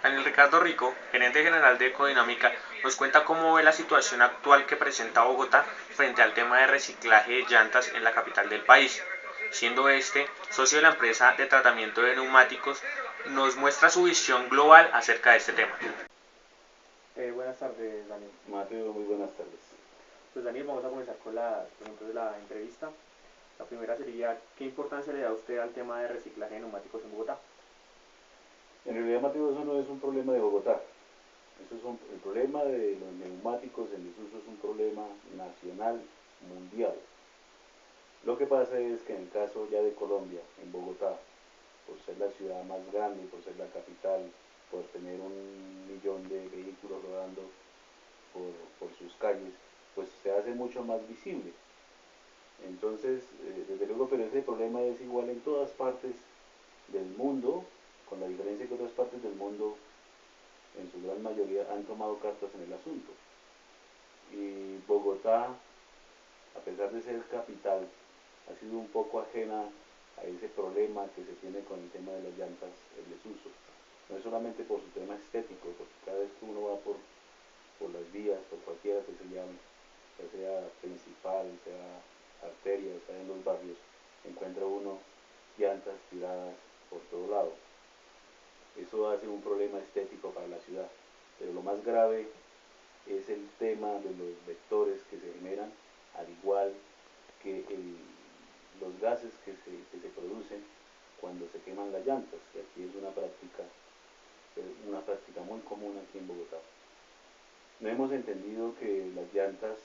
Daniel Ricardo Rico, gerente general de Ecodinámica, nos cuenta cómo ve la situación actual que presenta Bogotá frente al tema de reciclaje de llantas en la capital del país. Siendo este socio de la empresa de tratamiento de neumáticos, nos muestra su visión global acerca de este tema. Buenas tardes, Daniel. Mateo, muy buenas tardes. Pues Daniel, vamos a comenzar con las preguntas de la entrevista. La primera sería, ¿qué importancia le da usted al tema de reciclaje de neumáticos en Bogotá? En realidad, Mateo, eso no es un problema de Bogotá. El problema de los neumáticos en desuso es un problema nacional, mundial. Lo que pasa es que en el caso ya de Colombia, en Bogotá, por ser la ciudad más grande, por ser la capital, por tener 1 millón de vehículos rodando por sus calles, pues se hace mucho más visible. Entonces, desde luego, pero ese problema es igual en todas partes del mundo, con la diferencia que otras partes del mundo, en su gran mayoría, han tomado cartas en el asunto. Y Bogotá, a pesar de ser capital, ha sido un poco ajena a ese problema que se tiene con el tema de las llantas en desuso. No es solamente por su tema estético, porque cada vez que uno va por las vías, por cualquiera que se llame, ya sea principal, sea arteria, sea en los barrios, encuentra uno llantas tiradas por todo lado. Eso hace un problema estético para la ciudad, pero lo más grave es el tema de los vectores que se generan, al igual que los gases que se producen cuando se queman las llantas, que aquí es una práctica muy común aquí en Bogotá. No hemos entendido que las llantas,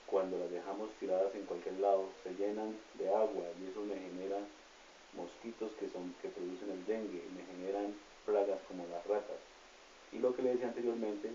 cuando las dejamos tiradas en cualquier lado, se llenan de agua y eso me genera mosquitos que producen el dengue, me generan plagas como las ratas. Y lo que le decía anteriormente,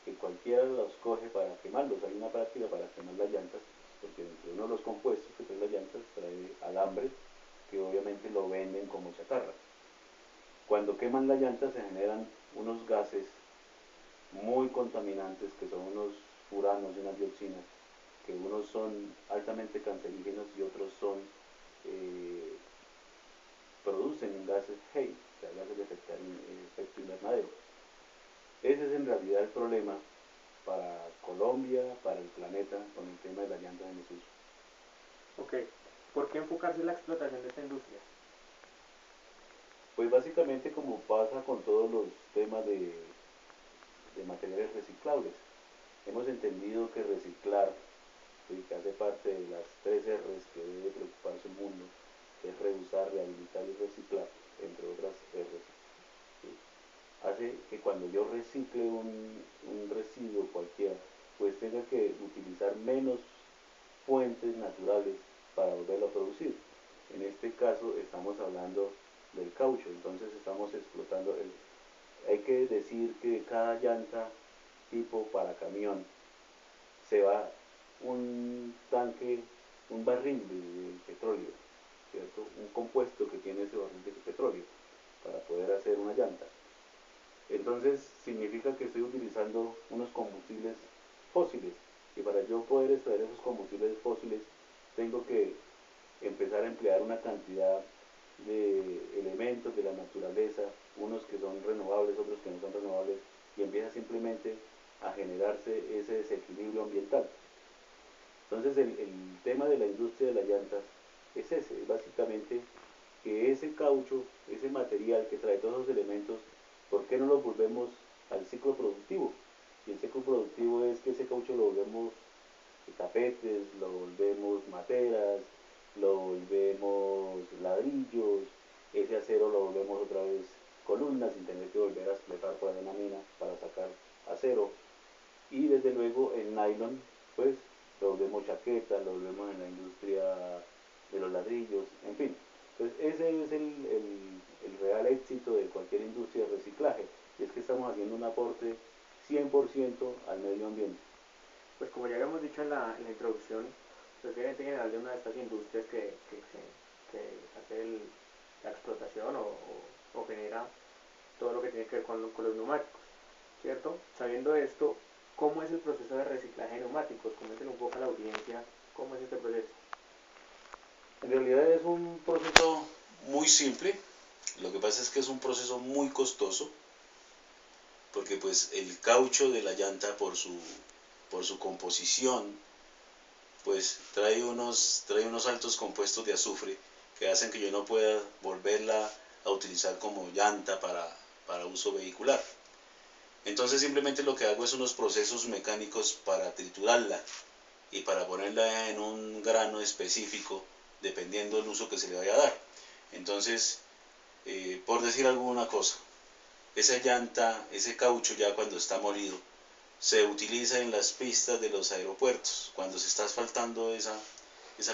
que cualquiera los coge para quemarlos. Hay una práctica para quemar las llantas, porque dentro de uno de los compuestos que trae las llantas trae alambre, que obviamente lo venden como chatarra. Cuando queman las llantas se generan unos gases muy contaminantes, que son unos furanos y unas dioxinas, que unos son altamente cancerígenos y otros producen gases HEI, o sea, gases de efecto invernadero. Ese es en realidad el problema para Colombia, para el planeta, con el tema de las llantas en desuso. Ok, ¿por qué enfocarse en la explotación de esta industria? Pues básicamente como pasa con todos los temas de materiales reciclables. Hemos entendido que reciclar, ¿sí?, que hace parte de las 3 R's que debe preocuparse el mundo, que es reusar, rehabilitar y reciclar, entre otras R's, ¿sí?, hace que cuando yo recicle un residuo cualquiera, pues tenga que utilizar menos fuentes naturales para volverlo a producir. En este caso estamos hablando del caucho, entonces estamos explotando hay que decir que cada llanta tipo para camión se va un tanque, un barril de petróleo, ¿cierto? Un compuesto que tiene ese barril de petróleo para poder hacer una llanta. Entonces significa que estoy utilizando unos combustibles fósiles, y para yo poder extraer esos combustibles fósiles tengo que empezar a emplear una cantidad de elementos de la naturaleza, unos que son renovables, otros que no son renovables, y empieza simplemente a generarse ese desequilibrio ambiental. Entonces el tema de la industria de las llantas es ese, es básicamente que ese caucho, ese material que trae todos esos elementos, ¿por qué no lo volvemos al ciclo productivo? Y el ciclo productivo es que ese caucho lo volvemos tapetes, lo volvemos materas, lo volvemos ladrillos, ese acero lo volvemos otra vez columnas sin tener que volver a explotar por una mina para sacar acero. Y desde luego el nylon, pues lo volvemos chaqueta, lo volvemos en la industria de los ladrillos, en fin. Entonces ese es el real éxito de cualquier industria de reciclaje, y es que estamos haciendo un aporte 100% al medio ambiente. Pues como ya habíamos dicho en la introducción, soy gerente general de una de estas industrias que hace la explotación o genera todo lo que tiene que ver con los neumáticos, ¿cierto? Sabiendo esto, ¿cómo es el proceso de reciclaje de neumáticos? Coméntenle un poco a la audiencia cómo es este proceso. En realidad es un proceso muy simple. Lo que pasa es que es un proceso muy costoso, porque pues el caucho de la llanta por su composición, pues trae unos altos compuestos de azufre que hacen que yo no pueda volverla a utilizar como llanta para uso vehicular. Entonces simplemente lo que hago es unos procesos mecánicos para triturarla y para ponerla en un grano específico dependiendo del uso que se le vaya a dar. Entonces, por decir alguna cosa, esa llanta, ese caucho ya cuando está molido, se utiliza en las pistas de los aeropuertos, cuando se está asfaltando esa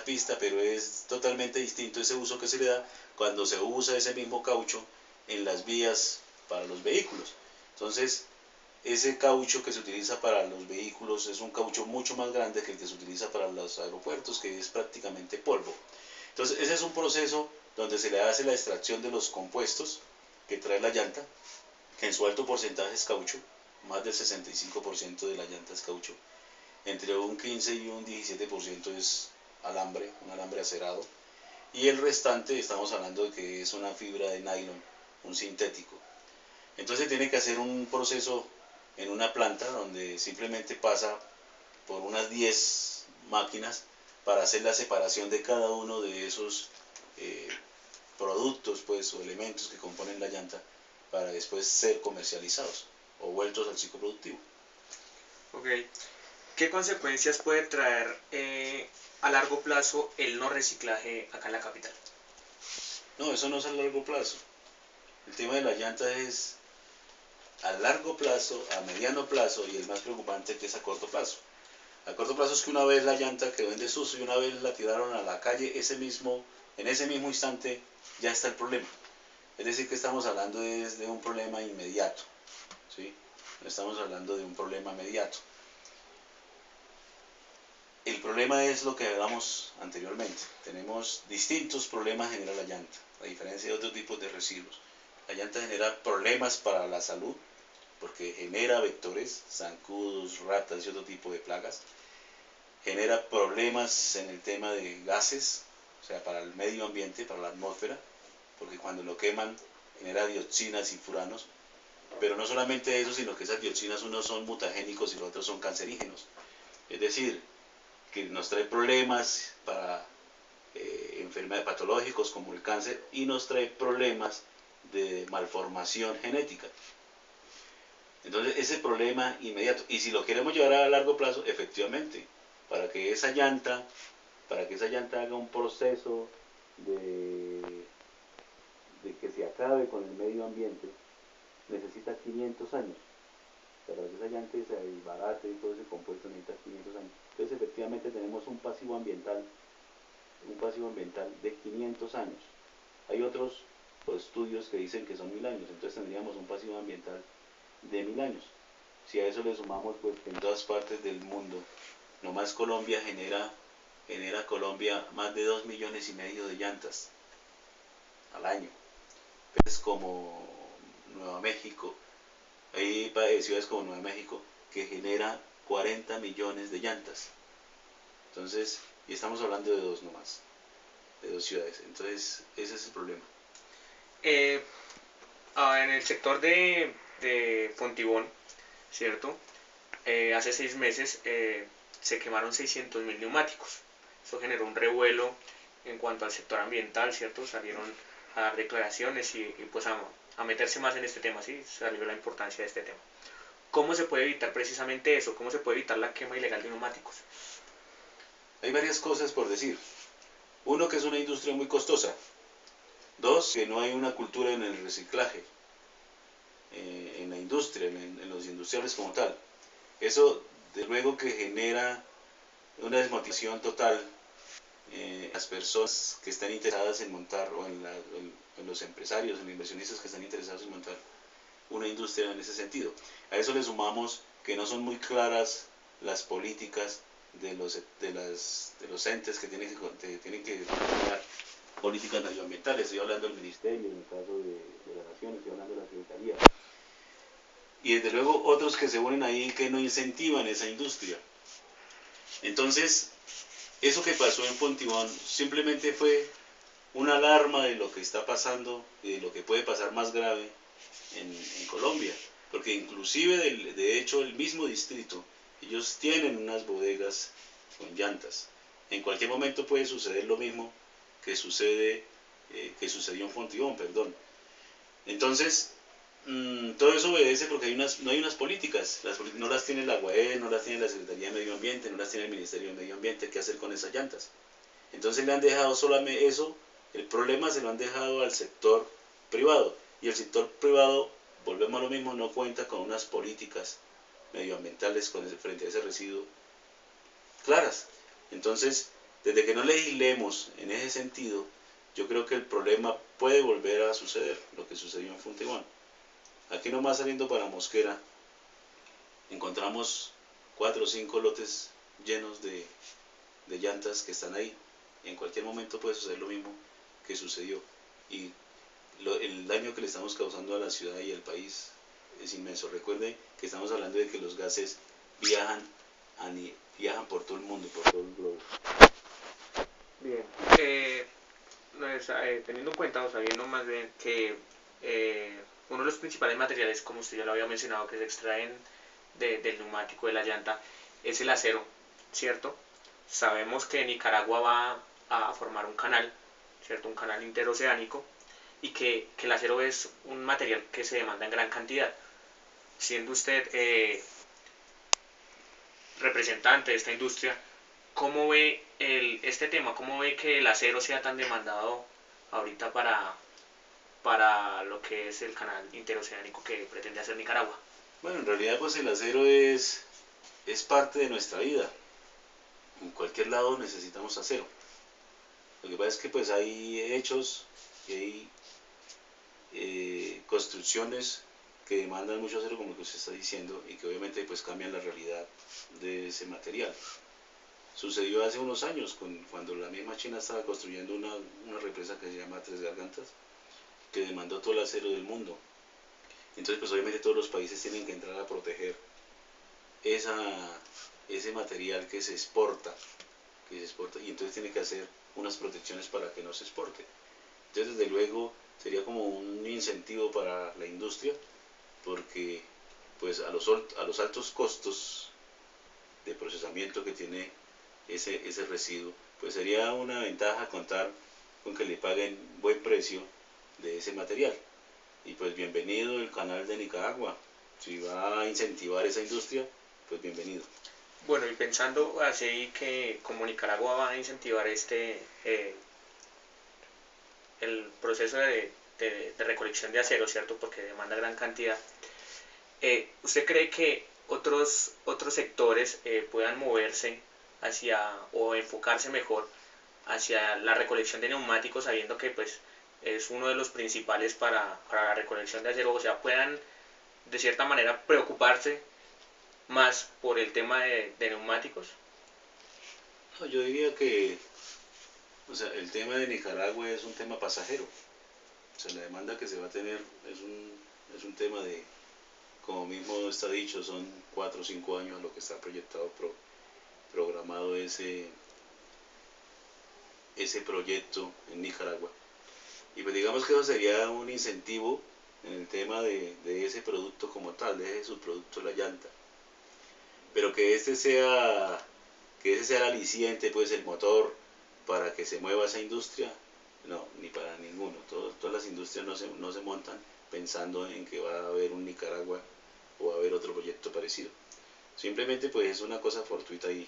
pista, pero es totalmente distinto ese uso que se le da cuando se usa ese mismo caucho en las vías para los vehículos. Entonces, ese caucho que se utiliza para los vehículos es un caucho mucho más grande que el que se utiliza para los aeropuertos, que es prácticamente polvo. Entonces, ese es un proceso donde se le hace la extracción de los compuestos que trae la llanta, que en su alto porcentaje es caucho, más del 65% de la llanta es caucho, entre un 15 y un 17% es alambre, un alambre acerado, y el restante estamos hablando de que es una fibra de nylon, un sintético. Entonces tiene que hacer un proceso en una planta donde simplemente pasa por unas 10 máquinas para hacer la separación de cada uno de esos productos pues, o elementos que componen la llanta para después ser comercializados o vueltos al ciclo productivo. Ok. ¿Qué consecuencias puede traer a largo plazo el no reciclaje acá en la capital? No, eso no es a largo plazo. El tema de la llanta es a largo plazo, a mediano plazo y el más preocupante que es a corto plazo. A corto plazo es que una vez la llanta quedó en desuso y una vez la tiraron a la calle, en ese mismo instante ya está el problema. Es decir, que estamos hablando de un problema inmediato, ¿sí? No estamos hablando de un problema inmediato. El problema es lo que hablamos anteriormente. Tenemos distintos problemas que genera la llanta, a diferencia de otros tipos de residuos. La llanta genera problemas para la salud, porque genera vectores, zancudos, ratas y otro tipo de plagas. Genera problemas en el tema de gases, o sea, para el medio ambiente, para la atmósfera, porque cuando lo queman genera dioxinas y furanos. Pero no solamente eso, sino que esas dioxinas unos son mutagénicos y los otros son cancerígenos. Es decir, que nos trae problemas para enfermedades patológicos como el cáncer y nos trae problemas de malformación genética. Entonces ese problema inmediato, y si lo queremos llevar a largo plazo, efectivamente, para que esa llanta haga un proceso de que se acabe con el medio ambiente, necesita 500 años. Para que esa llanta se desbarate y todo ese compuesto necesita 500 años. Entonces efectivamente tenemos un pasivo ambiental de 500 años. Hay otros estudios que dicen que son 1000 años, entonces tendríamos un pasivo ambiental de 1000 años. Si a eso le sumamos pues que en todas partes del mundo, nomás Colombia genera Colombia más de 2,5 millones de llantas al año. Es como Nueva México, hay ciudades como Nueva México que genera 40 millones de llantas. Entonces, y estamos hablando de dos nomás, de 2 ciudades. Entonces, ese es el problema. En el sector de Fontibón, ¿cierto? Hace 6 meses se quemaron 600.000 neumáticos. Eso generó un revuelo en cuanto al sector ambiental, ¿cierto? Salieron a dar declaraciones y pues a meterse más en este tema, ¿sí? Salió la importancia de este tema. ¿Cómo se puede evitar precisamente eso? ¿Cómo se puede evitar la quema ilegal de neumáticos? Hay varias cosas por decir. Uno, que es una industria muy costosa. Dos, que no hay una cultura en el reciclaje, en la industria, en los industriales como tal. Eso, de luego, que genera una desmotivación total en las personas que están interesadas en montar, o en los empresarios, en los inversionistas que están interesados en montar una industria en ese sentido. A eso le sumamos que no son muy claras las políticas de los entes que tienen que crear políticas medioambientales. Estoy hablando del ministerio, en el caso de la nación, estoy hablando de la secretaría. Y desde luego otros que se unen ahí que no incentivan esa industria. Entonces, eso que pasó en Fontibón simplemente fue una alarma de lo que está pasando y de lo que puede pasar más grave en Colombia, porque inclusive de hecho el mismo distrito, ellos tienen unas bodegas con llantas. En cualquier momento puede suceder lo mismo que que sucedió en Fontibón, perdón. Entonces, todo eso obedece porque no hay unas políticas, no las tiene la UAE, no las tiene la Secretaría de Medio Ambiente, no las tiene el Ministerio de Medio Ambiente. ¿Qué hacer con esas llantas? Entonces le han dejado solamente eso, el problema se lo han dejado al sector privado, y el sector privado, volvemos a lo mismo, no cuenta con unas políticas medioambientales frente a ese residuo claras. Entonces, desde que no legislemos en ese sentido, yo creo que el problema puede volver a suceder, lo que sucedió en Fontibón. Aquí nomás saliendo para Mosquera, encontramos 4 o 5 lotes llenos de llantas que están ahí. En cualquier momento puede suceder lo mismo que sucedió. Y el daño que le estamos causando a la ciudad y al país es inmenso. Recuerden que estamos hablando de que los gases viajan por todo el mundo, por todo el globo. Bien, teniendo en cuenta o sabiendo más bien que uno de los principales materiales, como usted ya lo había mencionado, que se extraen del neumático de la llanta, es el acero, ¿cierto? Sabemos que Nicaragua va a formar un canal, ¿cierto? Un canal interoceánico, y que el acero es un material que se demanda en gran cantidad. Siendo usted representante de esta industria, ¿cómo ve este tema? ¿Cómo ve que el acero sea tan demandado ahorita para lo que es el canal interoceánico que pretende hacer Nicaragua? Bueno, en realidad pues el acero es parte de nuestra vida. En cualquier lado necesitamos acero. Lo que pasa es que pues hay hechos y hay construcciones que demandan mucho acero, como lo que usted está diciendo, y que obviamente pues cambian la realidad de ese material. Sucedió hace unos años cuando la misma China estaba construyendo una represa que se llama Tres Gargantas, que demandó todo el acero del mundo. Entonces pues obviamente todos los países tienen que entrar a proteger ese material que se exporta, y entonces tiene que hacer unas protecciones para que no se exporte. Entonces desde luego sería como un incentivo para la industria, porque pues a los altos costos de procesamiento que tiene ese residuo, pues sería una ventaja contar con que le paguen buen precio de ese material. Y pues bienvenido el canal de Nicaragua, si va a incentivar esa industria, pues bienvenido. Bueno, y pensando así que como Nicaragua va a incentivar el proceso de recolección de acero, ¿cierto? Porque demanda gran cantidad. ¿Usted cree que otros sectores puedan moverse hacia o enfocarse mejor hacia la recolección de neumáticos, sabiendo que pues es uno de los principales para la recolección de acero? O sea, puedan de cierta manera preocuparse más por el tema de neumáticos. No, yo diría que el tema de Nicaragua es un tema pasajero. O sea, la demanda que se va a tener es un tema de, como mismo está dicho, son 4 o 5 años a lo que está proyectado, programado ese proyecto en Nicaragua. Y pues digamos que eso sería un incentivo en el tema de ese producto como tal, de ese subproducto, la llanta. Pero que ese sea el aliciente, pues el motor para que se mueva esa industria, no, ni para ninguno. Todas las industrias no se montan pensando en que va a haber un Nicaragua o va a haber otro proyecto parecido. Simplemente pues es una cosa fortuita ahí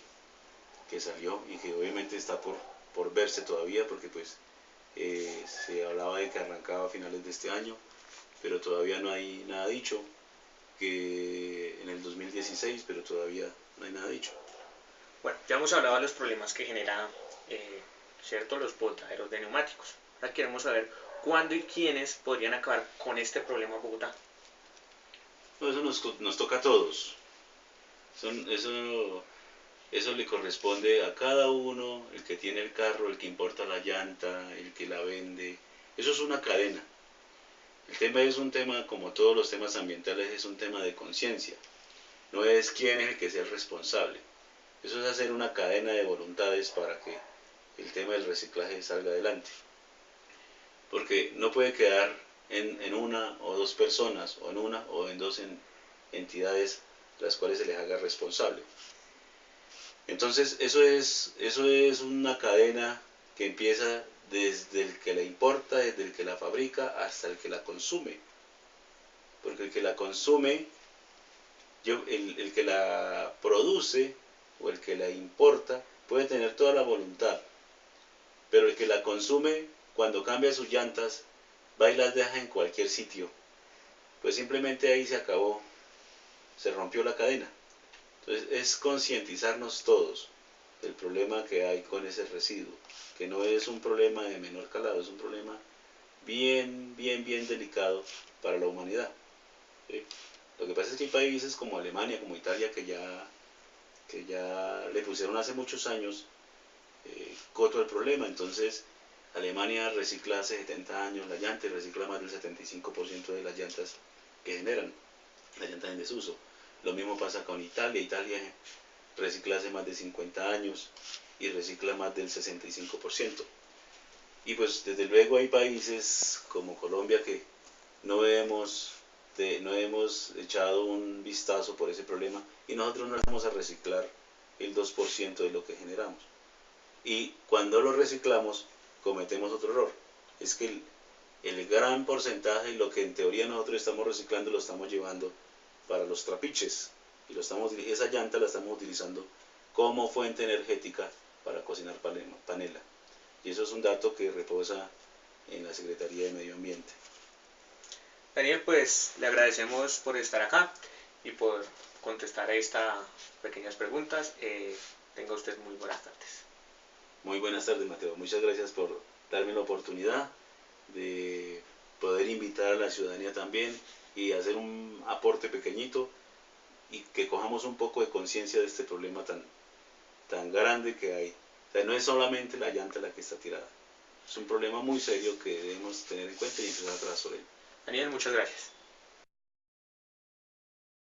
que salió y que obviamente está por verse todavía, porque pues se hablaba de que arrancaba a finales de este año, pero todavía no hay nada dicho, que en el 2016, pero todavía no hay nada dicho. Bueno, ya hemos hablado de los problemas que generan, ¿cierto?, los botaderos de neumáticos. Ahora queremos saber cuándo y quiénes podrían acabar con este problema en Bogotá. No, eso nos toca a todos. Eso le corresponde a cada uno, el que tiene el carro, el que importa la llanta, el que la vende. Eso es una cadena. El tema es un tema, como todos los temas ambientales, es un tema de conciencia. No es quién es el que es el responsable. Eso es hacer una cadena de voluntades para que el tema del reciclaje salga adelante. porque no puede quedar en una o dos personas, o en una o en dos entidades las cuales se les haga responsable. Entonces eso es una cadena que empieza desde el que la importa, desde el que la fabrica, hasta el que la consume. Porque el que la consume, el que la produce o el que la importa puede tener toda la voluntad, pero el que la consume, cuando cambia sus llantas, va y las deja en cualquier sitio. Pues simplemente ahí se acabó, se rompió la cadena. Entonces es concientizarnos todos del problema que hay con ese residuo, que no es un problema de menor calado, es un problema bien delicado para la humanidad, ¿sí? Lo que pasa es que hay países como Alemania, como Italia, que ya le pusieron hace muchos años coto al problema. Entonces Alemania recicla hace 70 años la llanta y recicla más del 75% de las llantas que generan, las llantas en desuso. Lo mismo pasa con Italia. Italia recicla hace más de 50 años y recicla más del 65%. Y pues desde luego hay países como Colombia que no hemos echado un vistazo por ese problema, y nosotros no vamos a reciclar el 2% de lo que generamos. Y cuando lo reciclamos cometemos otro error, es que el gran porcentaje, lo que en teoría nosotros estamos reciclando, lo estamos llevando para los trapiches, y esa llanta la estamos utilizando como fuente energética para cocinar panela. Y eso es un dato que reposa en la Secretaría de Medio Ambiente. Daniel, pues le agradecemos por estar acá y por contestar a estas pequeñas preguntas. Tenga usted muy buenas tardes. Muy buenas tardes, Mateo. Muchas gracias por darme la oportunidad de poder invitar a la ciudadanía también y hacer un aporte pequeñito, y que cojamos un poco de conciencia de este problema tan grande que hay. O sea, no es solamente la llanta la que está tirada, es un problema muy serio que debemos tener en cuenta y empezar a trabajar sobre él. Daniel, muchas gracias.